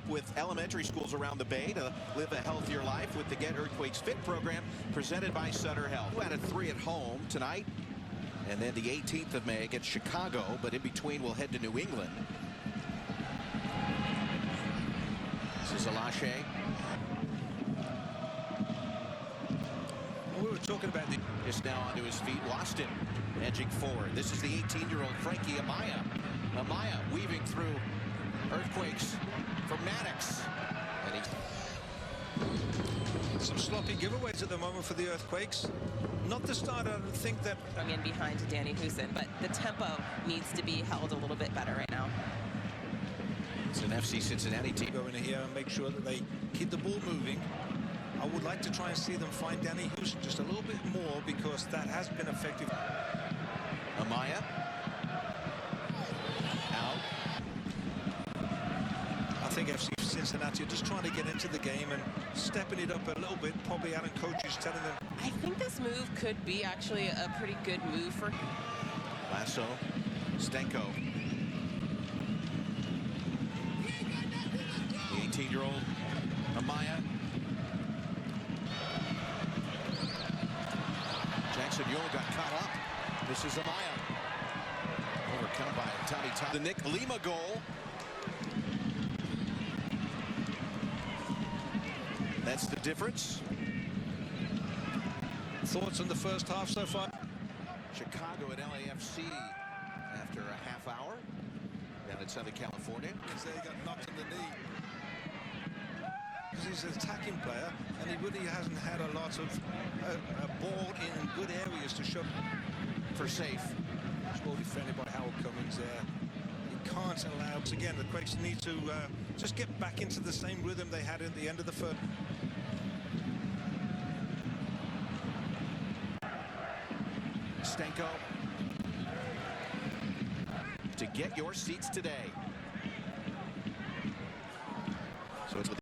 with elementary schools around the Bay to live a healthier life with the Get Earthquakes Fit program presented by Sutter Health. 2 out of 3 at home tonight. And then the 18th of May against Chicago, but in between we'll head to New England. This is Alashe. We were talking about the just now onto his feet. Weston edging forward. This is the 18-year-old Frankie Amaya. Amaya weaving through Earthquakes for Maddox. And some sloppy giveaways at the moment for the Earthquakes. Not the start. I don't think that. I'm in behind Danny Husin, but the tempo needs to be held a little bit better right now. It's an FC Cincinnati team. Go in here and make sure that they keep the ball moving. I would like to try and see them find Danny Husin just a little bit more, because that has been effective. Amaya. Out. I think FC Cincinnati are just trying to get into the game and stepping it up a little bit. Probably Alan coach is telling them. I think this move could be actually a pretty good move for Lasso. Stenko. The 18-year-old Amaya. Jackson Yule got caught up. This is Amaya. Overcome by Tommy Tom. The Nick Lima goal. That's the difference. Thoughts on the first half so far? Chicago at LAFC after a half hour down in Southern California. He got knocked in the knee. Because he's an attacking player, and he really hasn't had a lot of ball in good areas to show. For safe. It's well defended by Howard Cummings there. You can't allow. Again, the Quakes need to just get back into the same rhythm they had at the end of the first. Stenko. To get your seats today. So it's with